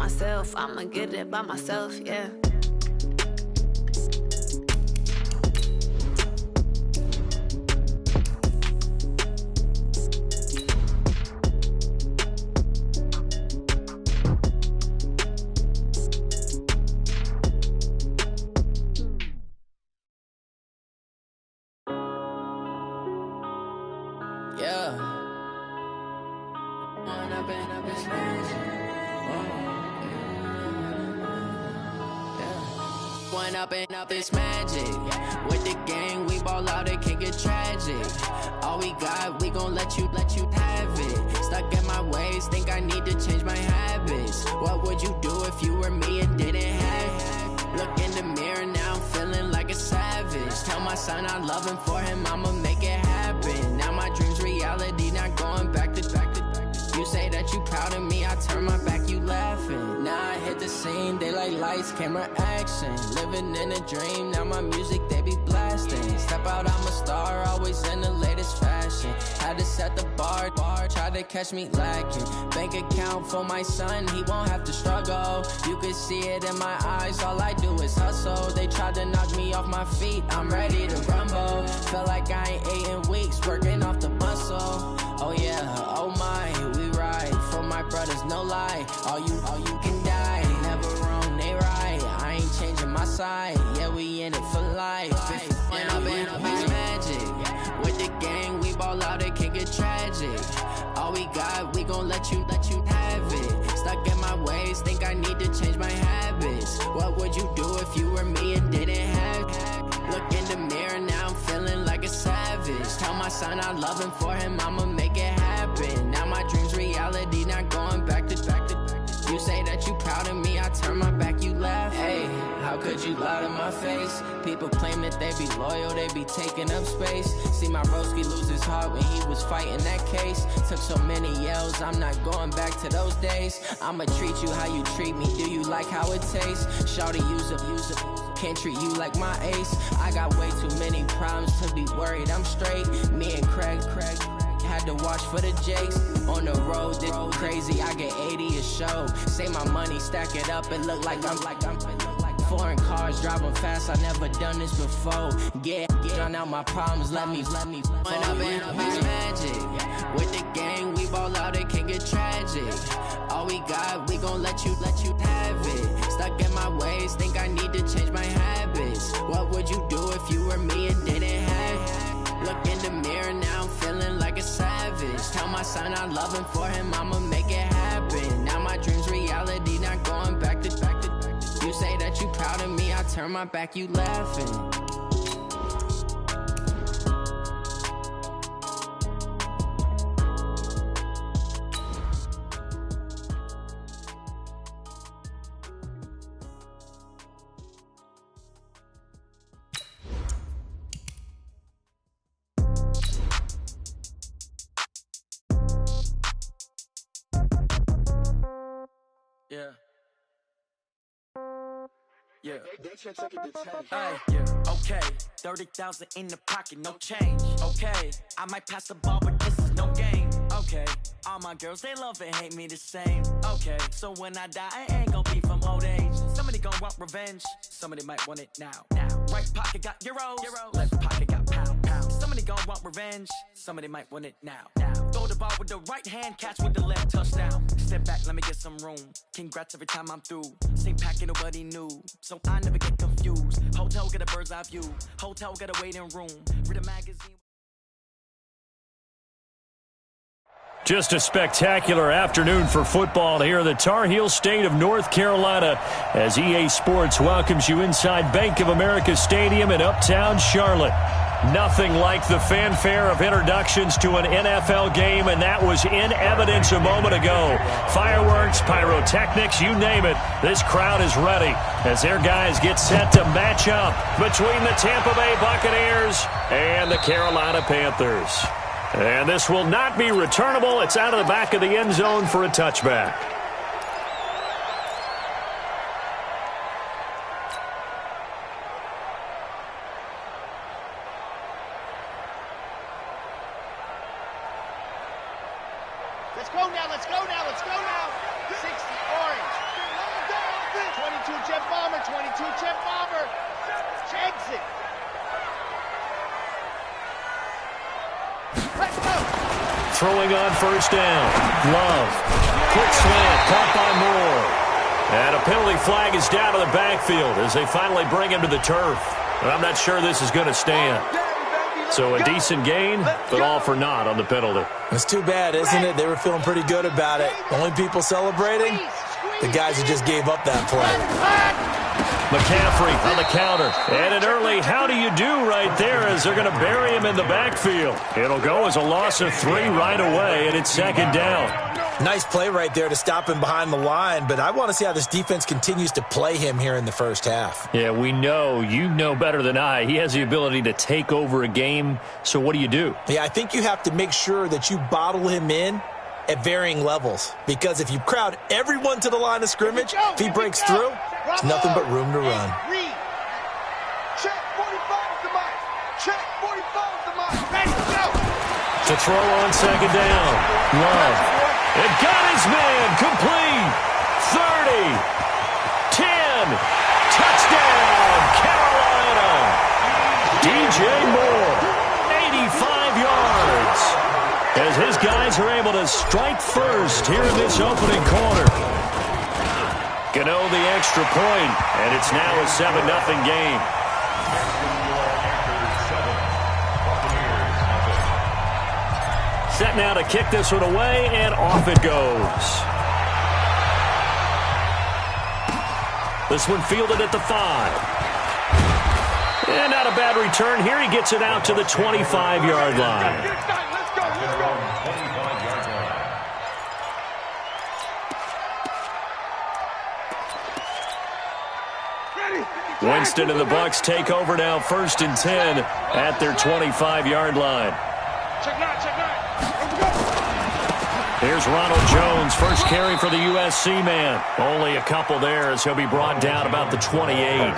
myself. I'ma get it by myself, yeah. Up this magic with the gang, we ball out, it can get tragic. All we got, we gon' let you have it. Stuck in my ways, think I need to change my habits. What would you do if you were me and didn't have it? Look in the mirror now, I'm feeling like a savage. Tell my son I love him, for him I'ma make it happen. Now my dream's reality, not going back to. You say that you proud of me, I turn my back, you laughing. Now I hit the scene, daylight lights, camera action. Living in a dream, now my music, they be blasting. Step out, I'm a star, always in the latest fashion. Had to set the bar, try to catch me lacking. Bank account for my son, he won't have to struggle. You can see it in my eyes, all I do is hustle. They tried to knock me off my feet, I'm ready to rumble. Felt like I ain't ate in weeks, working off the muscle. Oh yeah, oh my, we ride for my brothers, no lie. All you can die, never wrong, they right. I ain't changing my side, yeah, we in it for life. When I've been up this magic with the gang, we ball out, it can get tragic. All we got, we gon' let you have it. Stuck in my ways, think I need to change my habits. What would you do if you were me and didn't have it? Look in the mirror now, I'm feeling like a savage. Tell my son I love him, for him I'ma make it happen. Now my dream's reality, not going back to. You say that you proud of me, I turn my back, you laugh. Hey, how could you lie to my face? People claim that they be loyal, they be taking up space. See my broski lose his heart when he was fighting that case. Took so many yells, I'm not going back to those days. I'ma treat you how you treat me, do you like how it tastes? Shawty, use it. Can't treat you like my ace. I got way too many problems to be worried, I'm straight. Me and Craig had to watch for the Jakes. On the road, this crazy, I get 80 a show. Say my money, stack it up, it look like I'm foreign cars, driving fast, I never done this before. Get drown out my problems, let me When I've been up this magic with the gang, we ball out, it can get tragic. All we got, we gon' let you have it. Stuck in my ways, think I need to change my habits. What would you do if you were me and didn't have it? Look in the mirror now, I'm feeling like a savage. Tell my son I love him, for him I'ma make it happen. Now my dream's reality, not going back to. You say that you proud of me, I turn my back, you laughing. Yeah. Okay. 30,000 in the pocket, no change. Okay. I might pass the ball, but this is no game. Okay. All my girls, they love and hate me the same. Okay. So when I die, I ain't gon' be from old age. Somebody gon' want revenge. Somebody might want it now. Right pocket got euros. Left pocket got pound. Somebody gon' want revenge. Somebody might want it now. Throw the ball with the right hand, catch with the left, touchdown. Step back, let me get some room. Congrats every time I'm through. Same packet, nobody knew, so I never get confused. Hotel get a bird's eye view. Hotel get a waiting room. Read a magazine. Just a spectacular afternoon for football here in the Tar Heel state of North Carolina as EA Sports welcomes you inside Bank of America Stadium in Uptown Charlotte. Nothing like the fanfare of introductions to an NFL game, and that was in evidence a moment ago. Fireworks, pyrotechnics, you name it. This crowd is ready as their guys get set to match up between the Tampa Bay Buccaneers and the Carolina Panthers. And this will not be returnable. It's out of the back of the end zone for a touchback. Let's go now, let's go now, let's go now. 60 orange. 22 jet bomber, 22 jet bomber. Exit. Let's go. Throwing on first down. Love. Quick slant. Caught by Moore. And a penalty flag is down to the backfield as they finally bring him to the turf. But I'm not sure this is going to stand. So a decent gain, but all for naught on the penalty. It's too bad, isn't it? They were feeling pretty good about it. Only people celebrating? The guys who just gave up that play. McCaffrey on the counter. And an early how do you do right there as they're going to bury him in the backfield. It'll go as a loss of 3 right away, and it's second down. Nice play right there to stop him behind the line, but I want to see how this defense continues to play him here in the first half. Yeah, we know. You know better than I. He has the ability to take over a game, so what do you do? Yeah, I think you have to make sure that you bottle him in at varying levels, because if you crowd everyone to the line of scrimmage, if he breaks through, there's nothing but room to run. Check 45 to Mike. Check 45 to Mike. Ready to go. To throw on second down. Love. It got his man. Complete. 30. 10. Touchdown, Carolina. DJ Moore. 85 yards. As his guys are able to strike first here in this opening quarter. Gano the extra point, and it's now a 7-0 game. Set now to kick this one away, and off it goes. This one fielded at the 5. And not a bad return here. He gets it out to the 25-yard line. Winston and the Bucs take over now, 1st and 10 at their 25-yard line. Here's Ronald Jones, first carry for the USC man. Only a couple there as he'll be brought down about the 28.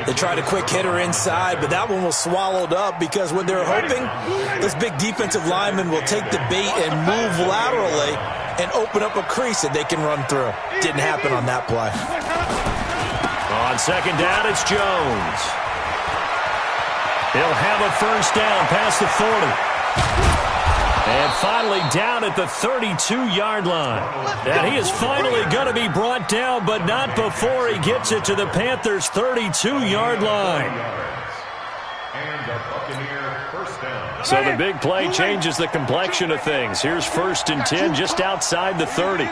They tried a quick hitter inside, but that one was swallowed up because what they're hoping, this big defensive lineman will take the bait and move laterally and open up a crease that they can run through. Didn't happen on that play. On second down, it's Jones. He'll have a first down past the 40. And finally down at the 32-yard line. And he is finally going to be brought down, but not before he gets it to the Panthers' 32-yard line. So the big play changes the complexion of things. Here's 1st and 10 just outside the 30.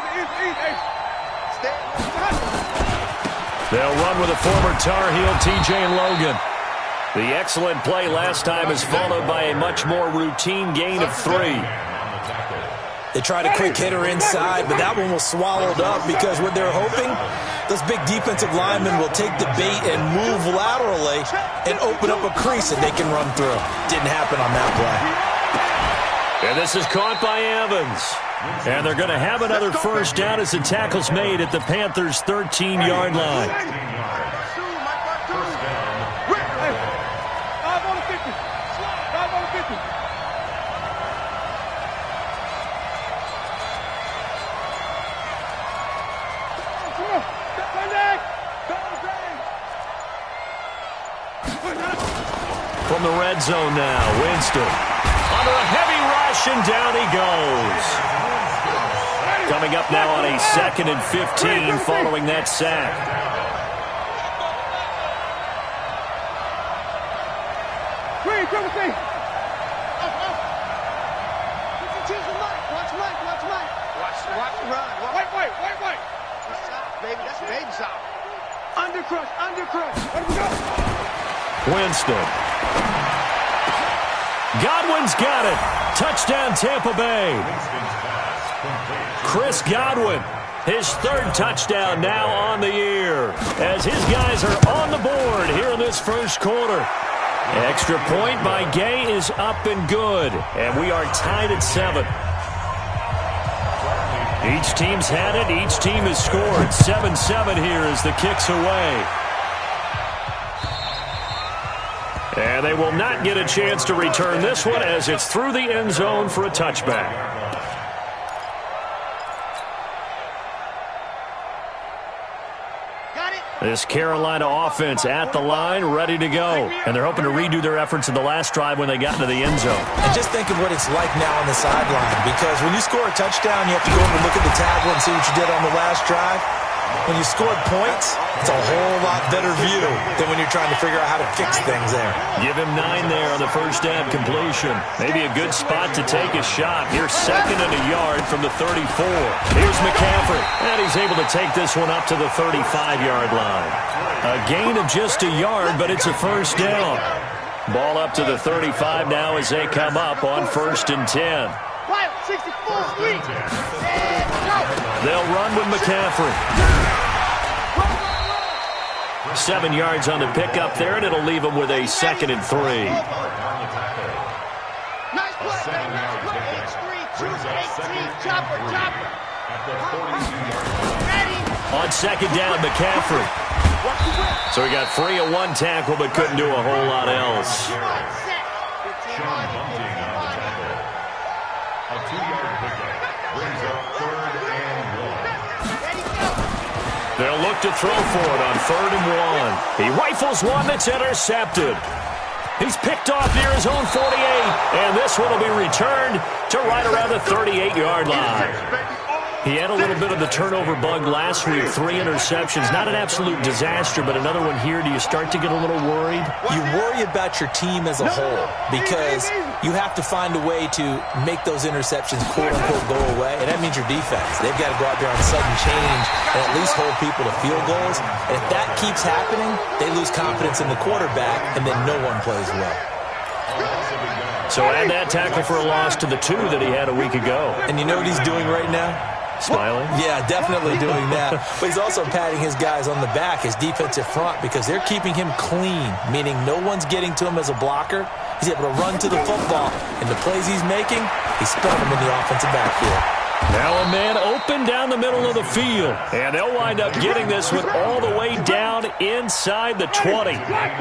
They'll run with a former Tar Heel, T.J. Logan. The excellent play last time is followed by a much more routine gain of 3. They tried a quick hitter inside, but that one was swallowed up because what they're hoping, this big defensive lineman will take the bait and move laterally and open up a crease that they can run through. Didn't happen on that play. And this is caught by Evans. And they're going to have another first down as the tackle's made at the Panthers' 13-yard line. From the red zone now, Winston. Under a heavy rush, and down he goes. Coming up now on a 2nd and 15 following that sack. Watch run. Wait. Baby, that's baby style. Undercrush. Let him go. Winston. Godwin's got it. Touchdown, Tampa Bay. Chris Godwin, his 3rd touchdown now on the year, as his guys are on the board here in this first quarter. Extra point by Gay is up and good, and we are tied at 7. Each team's had it. Each team has scored. 7-7 here as the kick's away. And they will not get a chance to return this one as it's through the end zone for a touchback. This Carolina offense at the line, ready to go. And they're hoping to redo their efforts in the last drive when they got into the end zone. And just think of what it's like now on the sideline, because when you score a touchdown, you have to go over and look at the tablet and see what you did on the last drive. When you scored points, it's a whole lot better view than when you're trying to figure out how to fix things there. Give him 9 there on the first down completion. Maybe a good spot to take a shot. Here's 2nd and a yard from the 34. Here's McCaffrey, and he's able to take this one up to the 35-yard line. A gain of just a yard, but it's a first down. Ball up to the 35 now as they come up on 1st and 10. They'll run with McCaffrey. 7 yards on the pickup there, and it'll leave them with a 2nd and 3. Nice play. On 2nd down, McCaffrey. So he got free of 1 tackle, but couldn't do a whole lot else. They'll look to throw for it on 3rd and 1. He rifles one that's intercepted. He's picked off near his own 48, and this one will be returned to right around the 38-yard line. He had a little bit of the turnover bug last week, 3 interceptions. Not an absolute disaster, but another one here. Do you start to get a little worried? You worry about your team as a whole because you have to find a way to make those interceptions, quote-unquote, go away, and that means your defense. They've got to go out there on sudden change and at least hold people to field goals. And if that keeps happening, they lose confidence in the quarterback, and then no one plays well. So add that tackle for a loss to the 2 that he had a week ago. And you know what he's doing right now? Smiling? Yeah, definitely doing that. But he's also patting his guys on the back, his defensive front, because they're keeping him clean, meaning no one's getting to him as a blocker. He's able to run to the football, and the plays he's making, he's spelling them in the offensive backfield. Now a man open down the middle of the field, and they'll wind up getting this one all the way down inside the 20.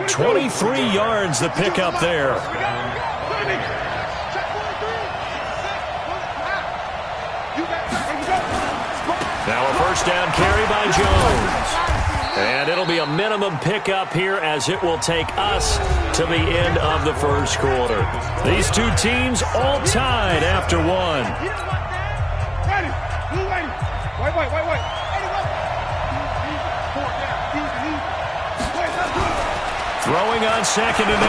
23 yards the pickup there. Now a first down carry by Jones. And it'll be a minimum pickup here as it will take us to the end of the first quarter. These two teams all tied after 1. Throwing on 2nd and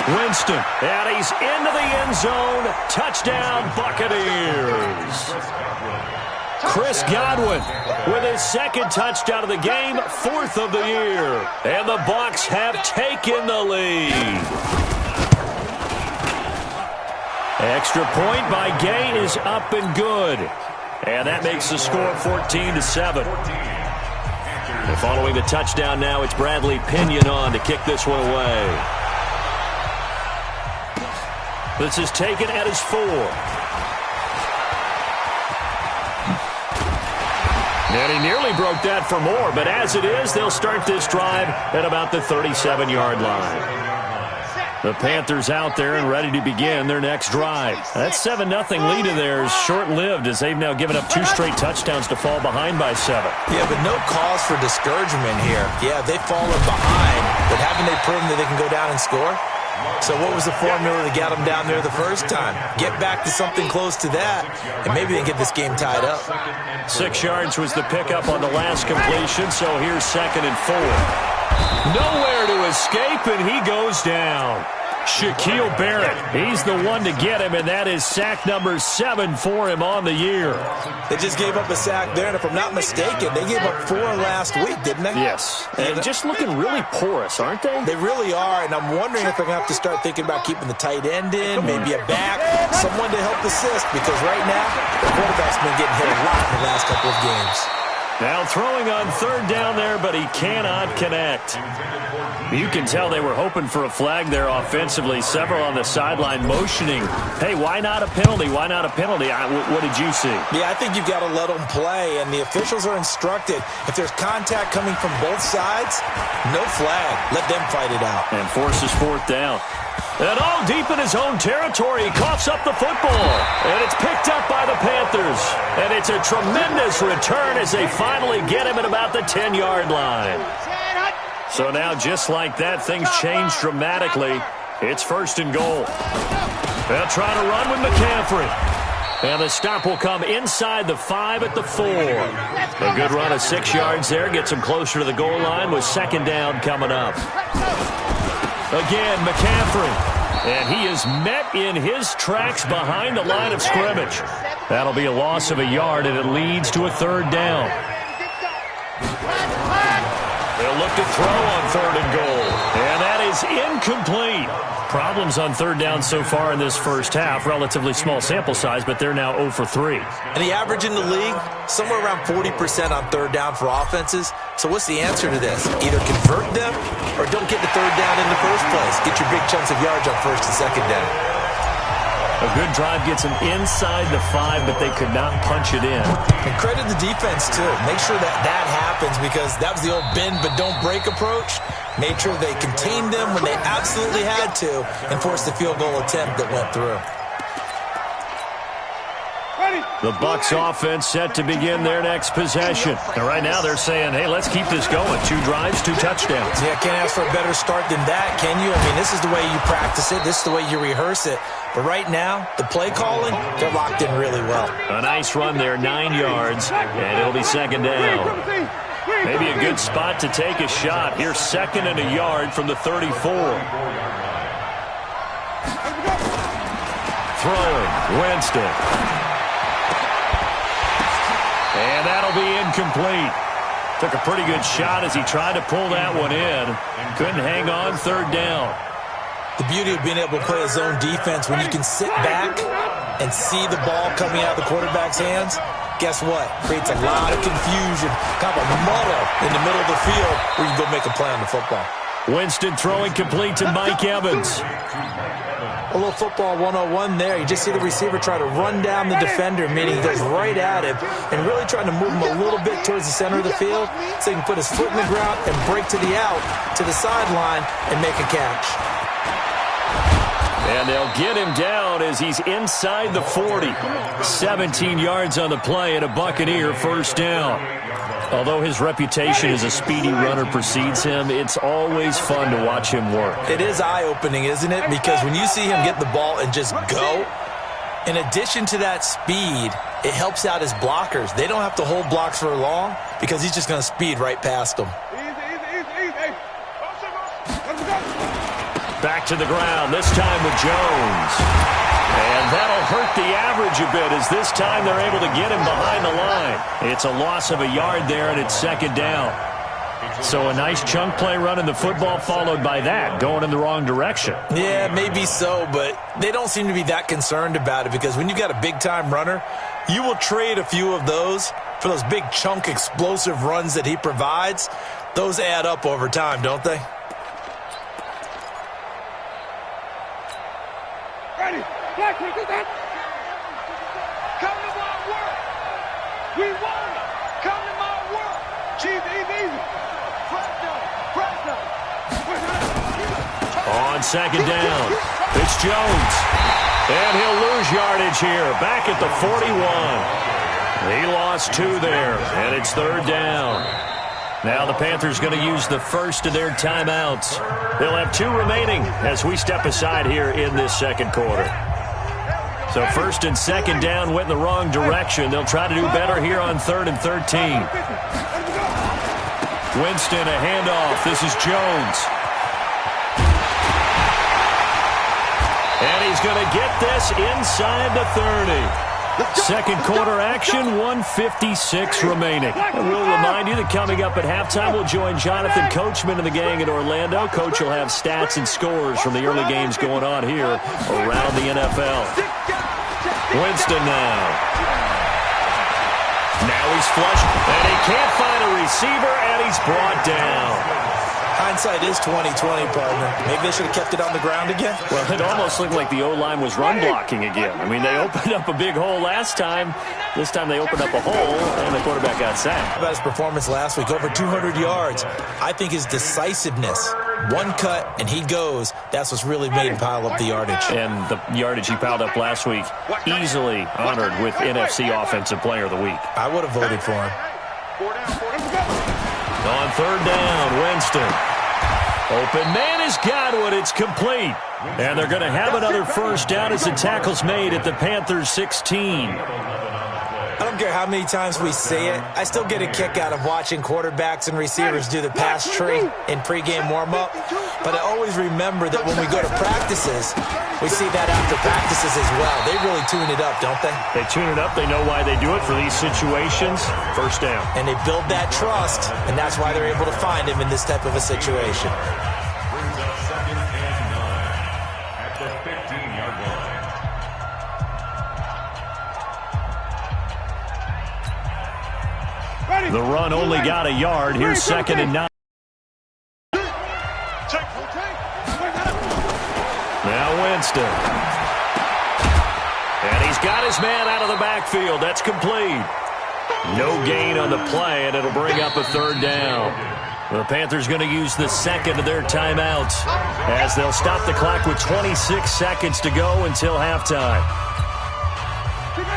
8. Winston. And he's into the end zone. Touchdown, Buccaneers. Chris Godwin with his 2nd touchdown of the game, 4th of the year. And the Bucs have taken the lead. Extra point by Gay is up and good. And that makes the score 14-7. And following the touchdown now, it's Bradley Pinion on to kick this one away. This is taken at his 4. And he nearly broke that for more, but as it is, they'll start this drive at about the 37-yard line. The Panthers out there and ready to begin their next drive. That 7-0 lead of theirs short-lived as they've now given up 2 straight touchdowns to fall behind by 7. Yeah, but no cause for discouragement here. Yeah, they've fallen behind, but haven't they proven that they can go down and score? So what was the formula that got them down there the first time? Get back to something close to that, and maybe they can get this game tied up. 6 yards was the pickup on the last completion, so here's 2nd and 4. Nowhere to escape, and he goes down. Shaquille Barrett, he's the one to get him, and that is sack number 7 for him on the year. They just gave up a sack there, and if I'm not mistaken, they gave up 4 last week, didn't they? Yes, and just looking really porous, aren't they? They really are, and I'm wondering if they're going to have to start thinking about keeping the tight end in, maybe a back, someone to help assist, because right now, the quarterback's been getting hit a lot in the last couple of games. Now throwing on 3rd down there, but he cannot connect. You can tell they were hoping for a flag there offensively. Several on the sideline motioning, hey, why not a penalty? Why not a penalty? What did you see? Yeah, I think you've got to let them play, and the officials are instructed. If there's contact coming from both sides, no flag. Let them fight it out. And forces 4th down. And all deep in his own territory, he coughs up the football. And it's picked up by the Panthers. And it's a tremendous return as they finally get him at about the 10-yard line. So now, just like that, things change dramatically. It's 1st and goal. They'll try to run with McCaffrey. And the stop will come inside the 5 at the 4. A good run of 6 yards there. Gets him closer to the goal line with 2nd down coming up. Again, McCaffrey. And he is met in his tracks behind the line of scrimmage. That'll be a loss of a yard, and it leads to a 3rd down. They'll look to throw on 3rd and goal. And that is incomplete. Problems on 3rd down so far in this first half. Relatively small sample size, but they're now 0 for 3. And the average in the league, somewhere around 40% on 3rd down for offenses. So what's the answer to this? Either convert them or don't get the 3rd down in the first place. Get your big chunks of yards on 1st and 2nd down. A good drive gets them inside the 5, but they could not punch it in. And credit the defense, too. Make sure that happens, because that was the old bend but don't break approach. Made sure they contained them when they absolutely had to and forced the field goal attempt that went through. The Bucs offense set to begin their next possession. And right now they're saying, hey, let's keep this going. 2 drives, 2 touchdowns. Yeah, can't ask for a better start than that, can you? I mean, this is the way you practice it. This is the way you rehearse it. But right now, the play calling, they're locked in really well. A nice run there, 9 yards, and it'll be 2nd down. Maybe a good spot to take a shot. Here's 2nd and a yard from the 34. Throwing, Winston. And that'll be incomplete. Took a pretty good shot as he tried to pull that one in. Couldn't hang on, 3rd down. The beauty of being able to play a zone defense when you can sit back and see the ball coming out of the quarterback's hands, guess what? Creates a lot of confusion, kind of a muddle in the middle of the field where you go make a play on the football. Winston throwing complete to Mike Evans. A little football 101 there. You just see the receiver try to run down the defender, meaning he goes right at him and really trying to move him a little bit towards the center of the field so he can put his foot in the ground and break to the out, to the sideline, and make a catch. And they'll get him down as he's inside the 40. 17 yards on the play and a Buccaneer 1st down. Although his reputation as a speedy runner precedes him, it's always fun to watch him work. It is eye-opening, isn't it? Because when you see him get the ball and just go, in addition to that speed, it helps out his blockers. They don't have to hold blocks for long because he's just going to speed right past them. Back to the ground, this time with Jones. And that'll hurt the average a bit as this time they're able to get him behind the line. It's a loss of a yard there, and it's 2nd down. So a nice chunk play running the football followed by that, going in the wrong direction. Yeah, maybe so, but they don't seem to be that concerned about it because when you've got a big-time runner, you will trade a few of those for those big chunk explosive runs that he provides. Those add up over time, don't they? Ready? Come to my work. We want it. Come to my work. Easy. On 2nd down, it's Jones. And he'll lose yardage here. Back at the 41. He lost 2 there, and it's 3rd down. Now the Panthers going to use the first of their timeouts. They'll have 2 remaining as we step aside here in this 2nd quarter. So 1st and 2nd down went in the wrong direction. They'll try to do better here on 3rd and 13. Winston, a handoff. This is Jones. And he's going to get this inside the 30. 2nd quarter action, 1:56 remaining. And we'll remind you that coming up at halftime, we'll join Jonathan Coachman and the gang in Orlando. Coach will have stats and scores from the early games going on here around the NFL. Winston now. Now he's flushed, and he can't find a receiver, and he's brought down. Hindsight is 20/20, partner. Maybe they should have kept it on the ground again. Well, it almost looked like the O-line was run blocking again. I mean, they opened up a big hole last time. This time they opened up a hole, and the quarterback got sacked. How about his performance last week? Over 200 yards. I think his decisiveness, one cut, and he goes. That's what's really made him pile up the yardage. And the yardage he piled up last week, easily honored with NFC Offensive Player of the Week. I would have voted for him. On 3rd down, Winston. Open man has got one. It's complete. And they're going to have another first down as the tackle's made at the Panthers 16. I don't care how many times we say it, I still get a kick out of watching quarterbacks and receivers do the pass tree in pregame warm-up. But I always remember that when we go to practices, we see that after practices as well. They really tune it up, don't they? They tune it up. They know why they do it for these situations. First down. And they build that trust, and that's why they're able to find him in this type of a situation. The run only got a yard. Here's 2nd and 9. Now Winston. And he's got his man out of the backfield. That's complete. No gain on the play, and it'll bring up a 3rd down. The Panthers going to use the second of their timeouts as they'll stop the clock with 26 seconds to go until halftime.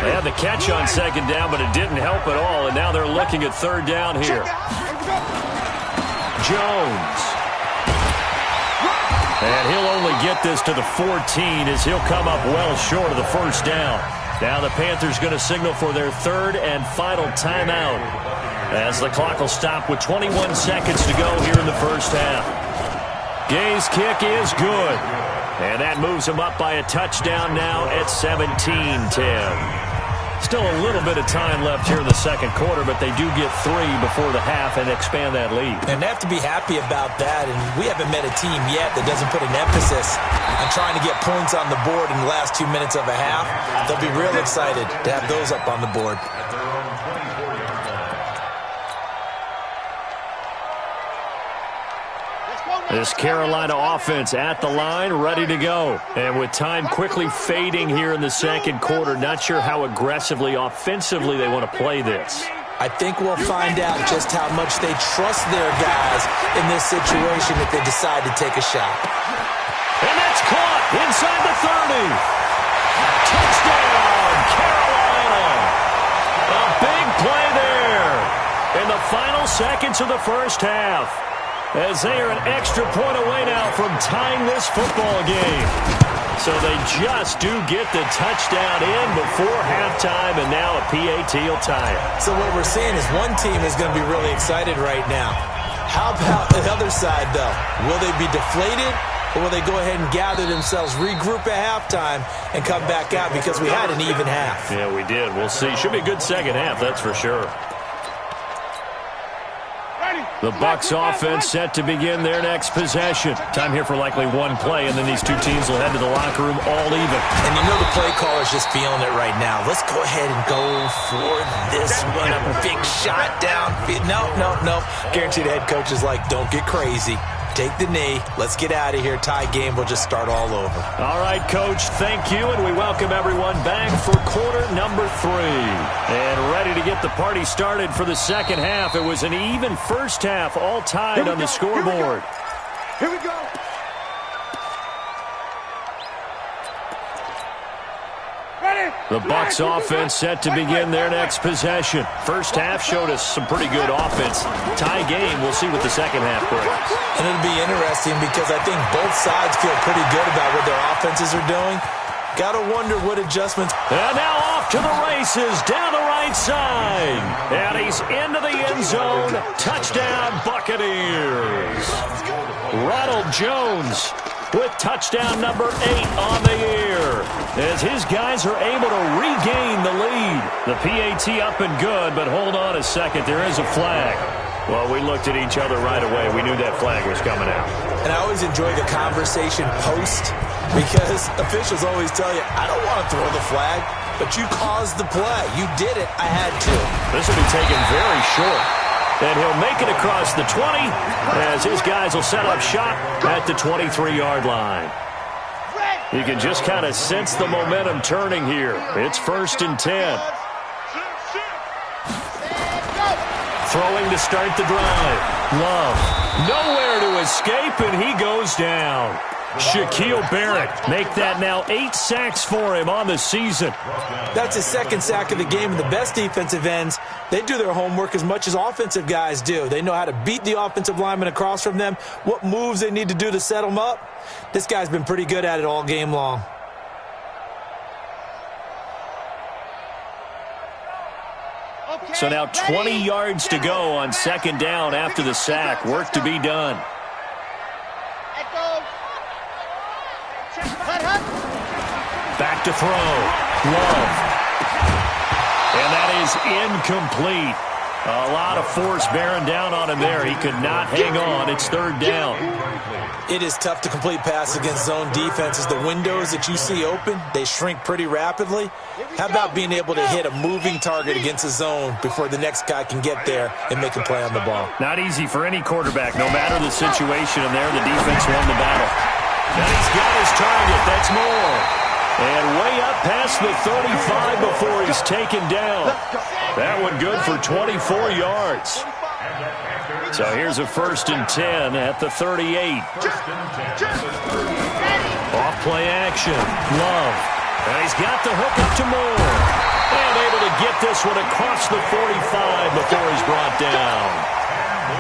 They had the catch on 2nd down, but it didn't help at all, and now they're looking at 3rd down here. Jones. And he'll only get this to the 14 as he'll come up well short of the first down. Now the Panthers going to signal for their 3rd and final timeout as the clock will stop with 21 seconds to go here in the first half. Gay's kick is good. And that moves them up by a touchdown now at 17-10. Still a little bit of time left here in the second quarter, but they do get 3 before the half and expand that lead. And they have to be happy about that, and we haven't met a team yet that doesn't put an emphasis on trying to get points on the board in the last 2 minutes of a half. They'll be real excited to have those up on the board. This Carolina offense at the line, ready to go. And with time quickly fading here in the second quarter, not sure how aggressively, offensively they want to play this. I think we'll find out just how much they trust their guys in this situation if they decide to take a shot. And that's caught inside the 30. Touchdown, Carolina. A big play there in the final seconds of the first half, as they are an extra point away now from tying this football game. So they just do get the touchdown in before halftime, and now a PAT will tie it. So what we're seeing is one team is going to be really excited right now. How about the other side, though? Will they be deflated, or will they go ahead and gather themselves, regroup at halftime, and come back out because we had an even half? Yeah, we did. We'll see. Should be a good second half, that's for sure. The Bucs offense set to begin their next possession. Time here for likely one play, and then these two teams will head to the locker room all even. And you know the play caller's just feeling it right now. Let's go ahead and go for this one. A big shot down. No. Guaranteed the head coach is like, don't get crazy. Take the knee. Let's get out of here. Tie game. We'll just start all over. All right, Coach. Thank you, and we welcome everyone back for quarter number 3. And ready to get the party started for the second half. It was an even first half, all tied on the scoreboard. Here we go. The Bucs offense set to begin their next possession. First half showed us some pretty good offense. Tie game. We'll see what the second half brings. And it'll be interesting because I think both sides feel pretty good about what their offenses are doing. Got to wonder what adjustments. And now off to the races down the right side. And he's into the end zone. Touchdown, Buccaneers. Ronald Jones with touchdown number 8 on the year, as his guys are able to regain the lead. The PAT up and good, but hold on a second. There is a flag. Well, we looked at each other right away. We knew that flag was coming out. And I always enjoy the conversation post, because officials always tell you, I don't want to throw the flag, but you caused the play. You did it. I had to. This will be taken very short. And he'll make it across the 20 as his guys will set up shop at the 23-yard line. You can just kind of sense the momentum turning here. It's 1st and 10. Throwing to start the drive. Love. Nowhere to escape, and he goes down. Shaquille Barrett, make that now 8 sacks for him on the season. That's his second sack of the game, and the best defensive ends, they do their homework as much as offensive guys do. They know how to beat the offensive lineman across from them, what moves they need to do to set them up. This guy's been pretty good at it all game long. So now 20 yards to go on second down after the sack. Work to be done. Back to throw. Love. And that is incomplete. A lot of force bearing down on him there. He could not hang on. It's third down. It is tough to complete passes against zone defenses. The windows that you see open, they shrink pretty rapidly. How about being able to hit a moving target against a zone before the next guy can get there and make a play on the ball? Not easy for any quarterback, no matter the situation. And there, the defense won the battle. And he's got his target. That's more. And way up past the 35 before he's taken down. That one good for 24 yards. So here's a 1st and 10 at the 38. Off play action. Love. And he's got the hook up to Moore. And able to get this one across the 45 before he's brought down.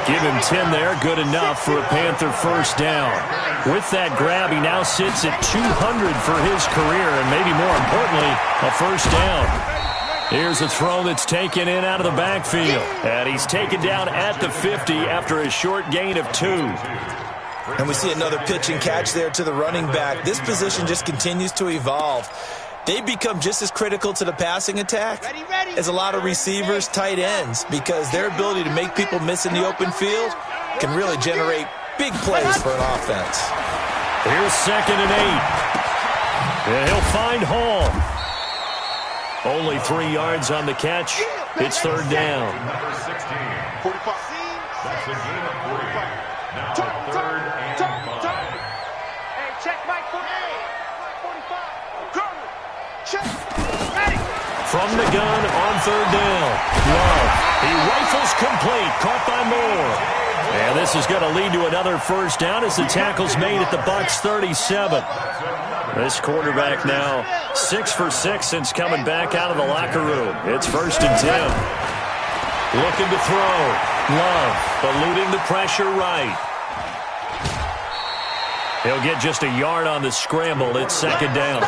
Give him 10 there. Good enough for a Panther first down. With that grab, he now sits at 200 for his career, and maybe more importantly, a first down. Here's a throw that's taken in out of the backfield. And he's taken down at the 50 after a short gain of 2. And we see another pitch and catch there to the running back. This position just continues to evolve. They become just as critical to the passing attack as a lot of receivers, tight ends, because their ability to make people miss in the open field can really generate big plays for an offense. Here's 2nd and 8. And he'll find Hall. Only 3 yards on the catch. It's third down. Number 16. 45. That's a gain of 45. Now third and 5. Hey, check Mike 45. Check. Ready. From the gun on third down. Love. He rifles complete. Caught by Moore. And this is going to lead to another first down as the tackle's made at the Bucs 37. This quarterback now 6 for 6 since coming back out of the locker room. It's 1st and 10. Looking to throw. Love eluding the pressure right. He'll get just a yard on the scramble. It's 2nd down.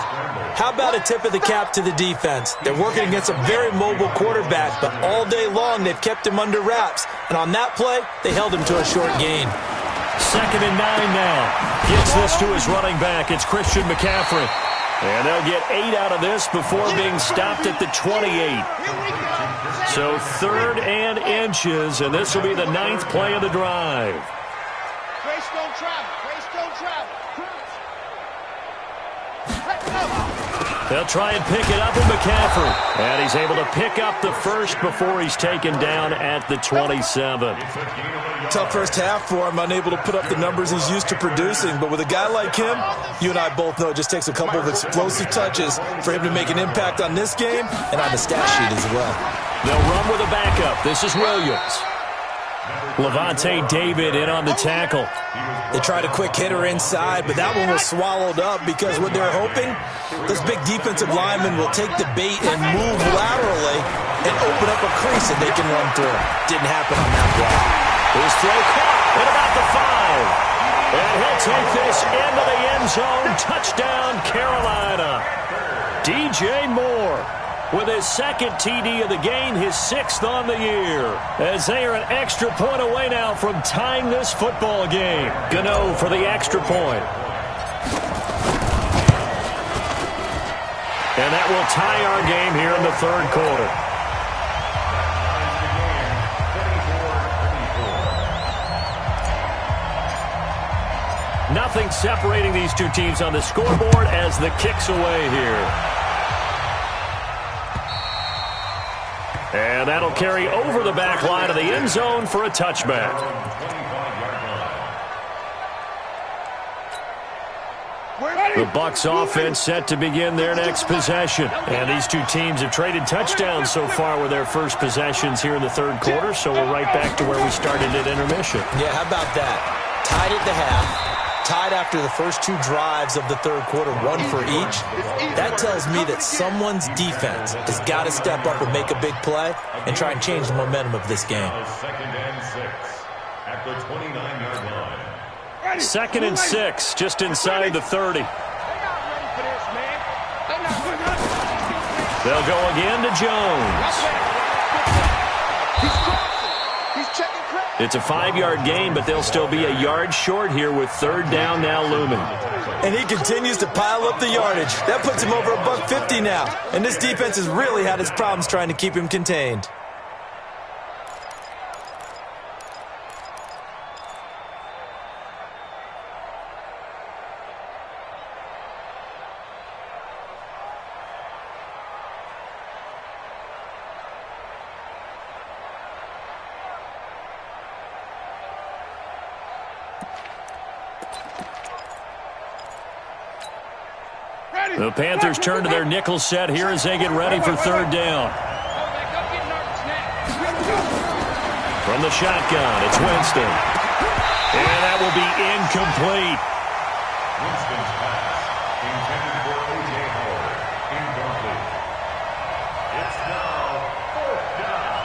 How about a tip of the cap to the defense? They're working against a very mobile quarterback, but all day long they've kept him under wraps. And on that play, they held him to a short gain. 2nd and 9 now. Gets this to his running back. It's Christian McCaffrey. And they'll get 8 out of this before being stopped at the 28. So 3rd and inches, and this will be the 9th play of the drive. Grace don't travel. Grace don't travel. They'll try and pick it up with McCaffrey. And he's able to pick up the first before he's taken down at the 27. Tough first half for him, unable to put up the numbers he's used to producing. But with a guy like him, you and I both know it just takes a couple of explosive touches for him to make an impact on this game and on the stat sheet as well. They'll run with a backup. This is Williams. Levante David in on the tackle. They tried a quick hitter inside, but that one was swallowed up because what they're hoping, this big defensive lineman will take the bait and move laterally and open up a crease that they can run through. Didn't happen on that play. His throw caught at about the 5. And he'll take this into the end zone. Touchdown, Carolina. DJ Moore with his 2nd TD of the game, his 6th on the year. As they are an extra point away now from tying this football game. Gano for the extra point. And that will tie our game here in the 3rd quarter. Nothing separating these two teams on the scoreboard as the kick's away here. And that'll carry over the back line of the end zone for a touchback. The Bucs offense set to begin their next possession. And these two teams have traded touchdowns so far with their first possessions here in the 3rd quarter, so we're right back to where we started at intermission. Yeah, how about that? Tied at the half. tied after the first 2 drives of the third quarter, 1 for each. That tells me that someone's defense has got to step up and make a big play and try and change the momentum of this game. 2nd and 6 at the 29-yard line. 2nd and 6, just inside the 30. They'll go again to Jones. It's a 5-yard gain, but they'll still be a yard short here with 3rd down now looming. And he continues to pile up the yardage. That puts him over $150 now. And this defense has really had its problems trying to keep him contained. The Panthers turn to their nickel set here as they get ready for 3rd down. From the shotgun, it's Winston. And that will be incomplete. Winston's pass intended for O.J. Howard. Incomplete. It's now 4th down.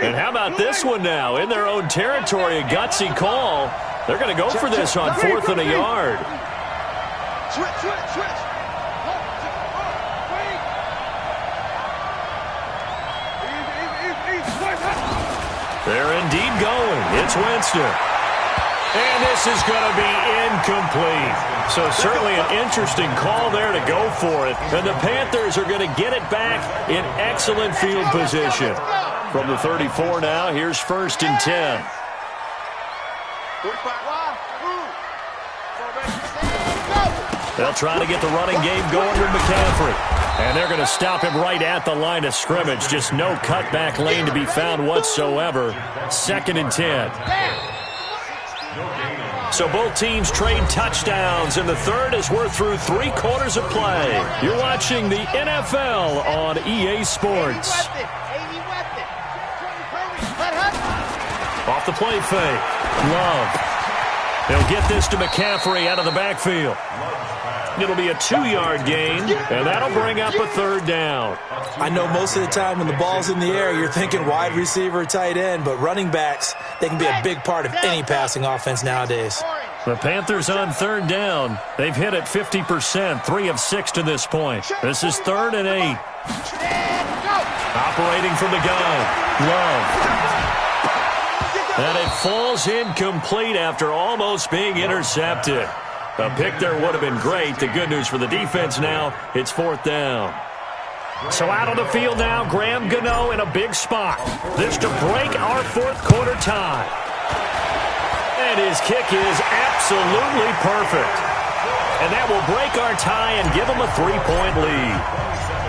And how about this one now? In their own territory, a gutsy call. They're going to go for this on 4th and a yard. Switch. They're indeed going. It's Winston. And this is going to be incomplete. So certainly an interesting call there to go for it. And the Panthers are going to get it back in excellent field position. From the 34 now, here's 1st and 10. They'll try to get the running game going with McCaffrey. And they're going to stop him right at the line of scrimmage. Just no cutback lane to be found whatsoever. 2nd and 10. So both teams trade touchdowns, and the third as we're through 3 quarters of play. You're watching the NFL on EA Sports. Off the play fake. Love. They'll get this to McCaffrey out of the backfield. It'll be a 2-yard gain, and that'll bring up a 3rd down. I know most of the time when the ball's in the air, you're thinking wide receiver, tight end, but running backs, they can be a big part of any passing offense nowadays. The Panthers on 3rd down. They've hit it 50%, 3 of 6 to this point. This is 3rd and 8. Operating from the gun. Love. And it falls incomplete after almost being intercepted. A pick there would have been great. The good news for the defense now, it's 4th down. So out on the field now, Graham Gano in a big spot. This to break our 4th quarter tie. And his kick is absolutely perfect. And that will break our tie and give them a 3-point lead.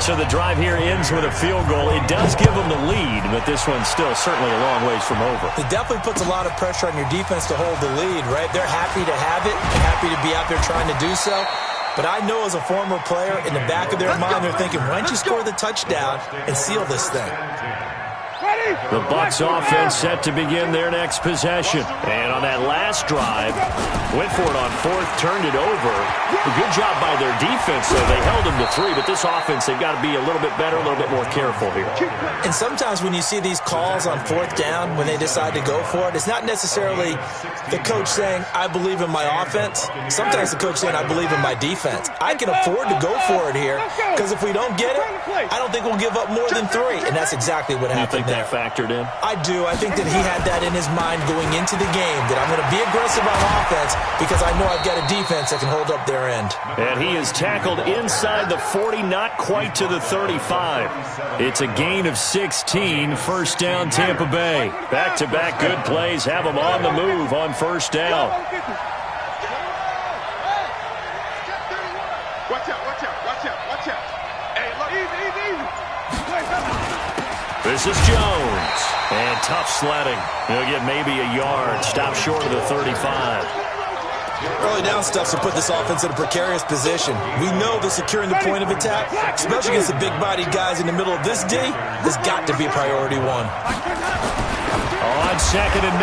So the drive here ends with a field goal. It does give them the lead, but this one's still certainly a long ways from over. It definitely puts a lot of pressure on your defense to hold the lead, right? They're happy to have it, happy to be out there trying to do so. But I know as a former player, in the back of their mind, they're thinking, why don't you score the touchdown and seal this thing? The Bucs offense set to begin their next possession. And on that last drive, went for it on 4th, turned it over. A good job by their defense, though. They held them to 3, but this offense, they've got to be a little bit better, a little bit more careful here. And sometimes when you see these calls on 4th down, when they decide to go for it, it's not necessarily the coach saying, I believe in my offense. Sometimes the coach saying, I believe in my defense. I can afford to go for it here, because if we don't get it, I don't think we'll give up more than 3. And that's exactly what happened there. That factored in? I do. I think that he had that in his mind going into the game, that I'm going to be aggressive on offense because I know I've got a defense that can hold up their end. And he is tackled inside the 40, not quite to the 35. It's a gain of 16, 1st down Tampa Bay. Back-to-back good plays have them on the move on 1st down. This This is Jones. And tough sledding. He'll get maybe a yard. Stop short of the 35. Early down stuffs will put this offense in a precarious position. We know that securing the point of attack, especially against the big-bodied guys in the middle of this D, has got to be priority one. On 2nd and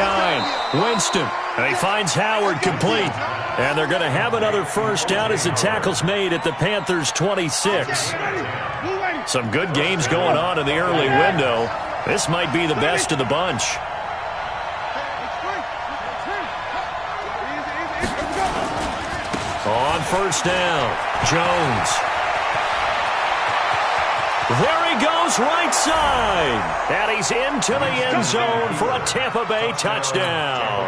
9, Winston. And he finds Howard complete. And they're going to have another first down as the tackle's made at the Panthers' 26. Some good games going on in the early window. This might be the best of the bunch. On first down, Jones. There he goes, right side. And he's into the end zone for a Tampa Bay touchdown.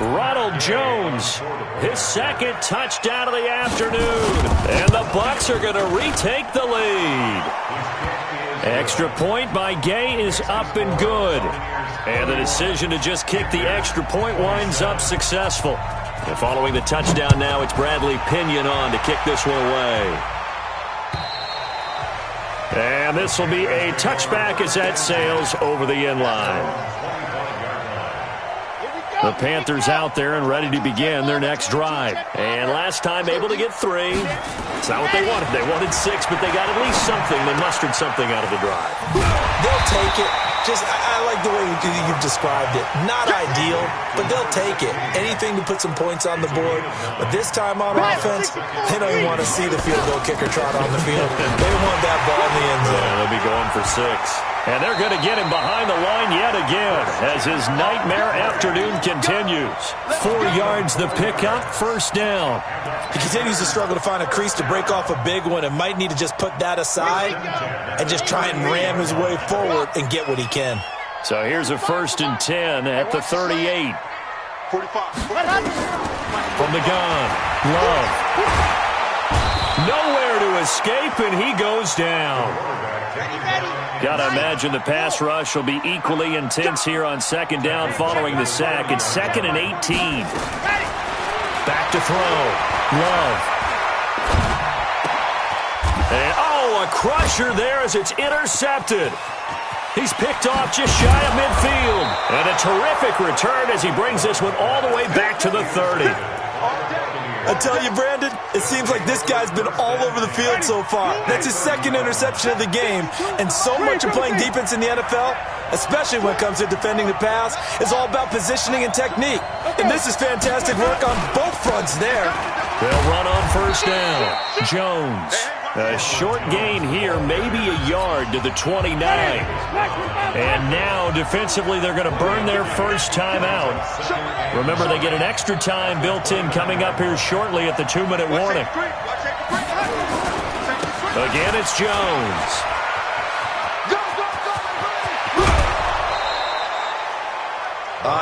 Ronald Jones, his second touchdown of the afternoon. And the Bucs are going to retake the lead. Extra point by Gay is up and good. And the decision to just kick the extra point winds up successful. And following the touchdown now, it's Bradley Pinion on to kick this one away. And this will be a touchback as that sails over the end line. The Panthers out there and ready to begin their next drive. And last time able to get 3. It's not what they wanted. They wanted 6, but they got at least something. They mustered something out of the drive. They'll take it. I like the way you've described it. Not ideal, but they'll take it. Anything to put some points on the board. But this time on offense, they don't even want to see the field goal kicker trot on the field. They want that ball in the end zone. Yeah, they'll be going for 6. And they're going to get him behind the line yet again as his nightmare afternoon continues. 4 yards the pickup, first down. He continues to struggle to find a crease to break off a big one and might need to just put that aside and just try and ram his way forward and get what he can. So here's a 1st and 10 at the 38. 45. From the gun, Love. Nowhere to escape, and he goes down. Gotta imagine the pass rush will be equally intense here on 2nd down following the sack. It's 2nd and 18. Back to throw. Love. And, a crusher there as it's intercepted. He's picked off just shy of midfield. And a terrific return as he brings this one all the way back to the 30. I tell you, Brandon, it seems like this guy's been all over the field so far. That's his 2nd interception of the game. And so much of playing defense in the NFL, especially when it comes to defending the pass, is all about positioning and technique. And this is fantastic work on both fronts there. They'll run on first down. Jones. A short gain here, maybe a yard to the 29. And now, defensively, they're going to burn their first time out. Remember, they get an extra time built in coming up here shortly at the 2-minute warning. Again, it's Jones.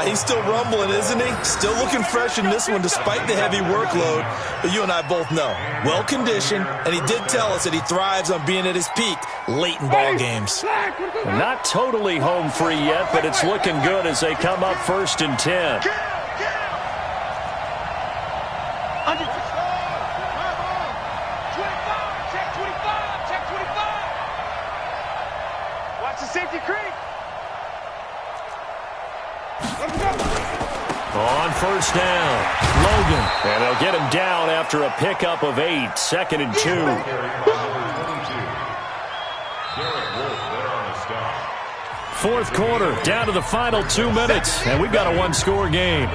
He's still rumbling, isn't he? Still looking fresh in this one despite the heavy workload. But you and I both know, well-conditioned, and he did tell us that he thrives on being at his peak late in ball games. Not totally home free yet, but it's looking good as they come up 1st and 10. Watch the safety creep. On first down, Logan. And they'll get him down after a pickup of 8, 2nd and 2. Fourth quarter, down to the final 2 minutes, and we've got a 1-score game.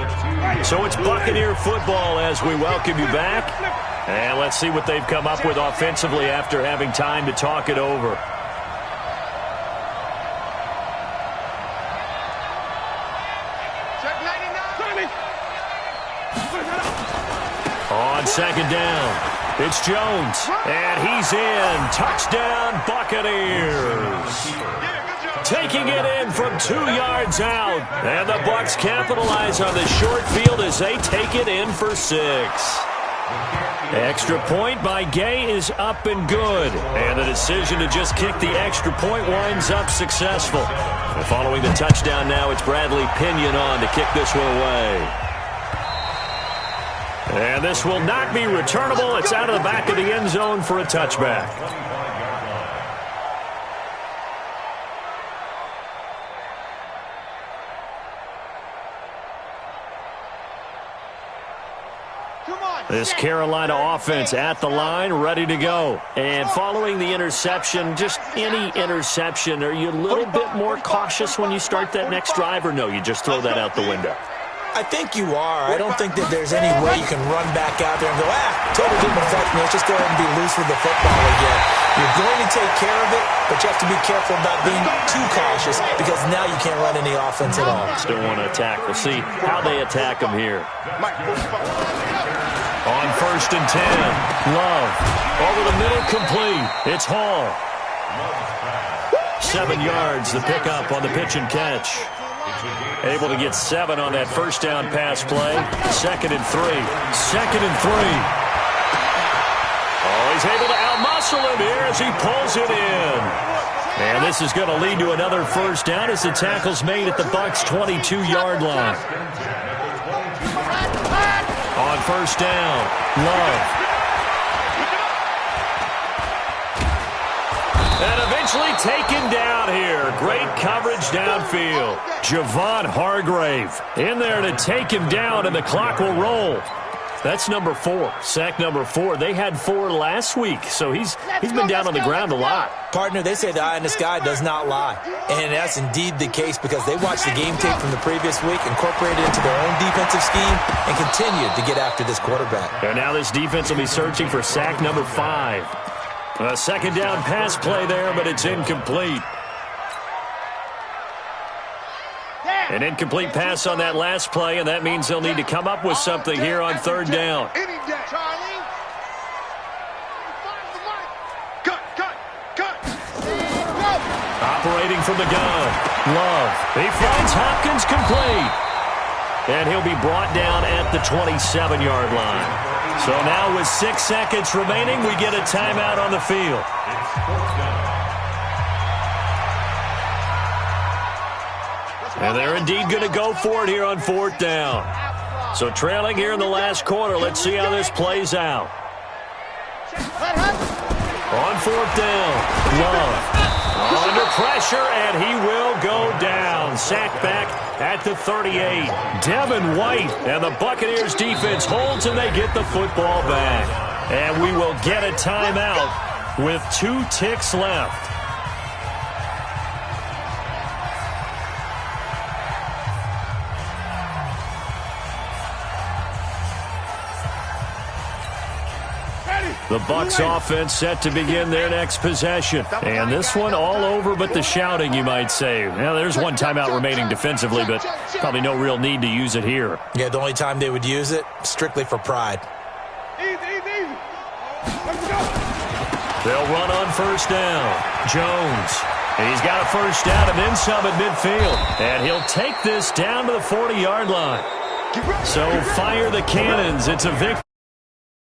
So it's Buccaneer football as we welcome you back. And let's see what they've come up with offensively after having time to talk it over. On 2nd down, it's Jones, and he's in. Touchdown, Buccaneers. Taking it in from 2 yards out, and the Bucs capitalize on the short field as they take it in for 6. Extra point by Gay is up and good, and the decision to just kick the extra point winds up successful. And following the touchdown now, it's Bradley Pinion on to kick this one away. And this will not be returnable. It's out of the back of the end zone for a touchback. This Carolina offense at the line, ready to go. And following the interception, just any interception, are you a little bit more cautious when you start that next drive, or no, you just throw that out the window? I think you are. I don't think that there's any way you can run back out there and go, total didn't affect me. Let's just go ahead and be loose with the football again. You're going to take care of it, but you have to be careful about being too cautious because now you can't run any offense at all. Still want to attack. We'll see how they attack them here. On 1st and 10, Love. Over the middle, complete. It's Hall. 7 yards, the pickup on the pitch and catch. Able to get 7 on that first down pass play. 2nd and 3. 2nd and 3. Oh, he's able to outmuscle him here as he pulls it in. And this is going to lead to another first down as the tackle's made at the Bucs' 22-yard line. On 1st down, Love. And eventually taken down here. Great coverage downfield. Javon Hargrave in there to take him down, and the clock will roll. That's number 4, sack number 4. They had 4 last week, so he's been down on the ground a lot. Partner, they say the eye in the sky does not lie. And that's indeed the case because they watched the game tape from the previous week, incorporated it into their own defensive scheme, and continued to get after this quarterback. And now this defense will be searching for sack number 5. A 2nd down pass play there, but it's incomplete. An incomplete pass on that last play, and that means they'll need to come up with something here on 3rd down. Operating from the gun, Love. He finds Hopkins complete. And he'll be brought down at the 27-yard line. So now with 6 seconds remaining, we get a timeout on the field. And they're indeed going to go for it here on 4th down. So trailing here in the last quarter, let's see how this plays out. On 4th down, Love. Under pressure, and he will go down. Sacked back at the 38. Devin White and the Buccaneers defense holds, and they get the football back. And we will get a timeout with 2 ticks left. The Bucs offense set to begin their next possession. And this one all over but the shouting, you might say. Now, there's 1 timeout remaining defensively, but probably no real need to use it here. Yeah, the only time they would use it, strictly for pride. They'll run on 1st down. Jones. And he's got a first down and then some at midfield. And he'll take this down to the 40-yard line. So fire the cannons. It's a victory.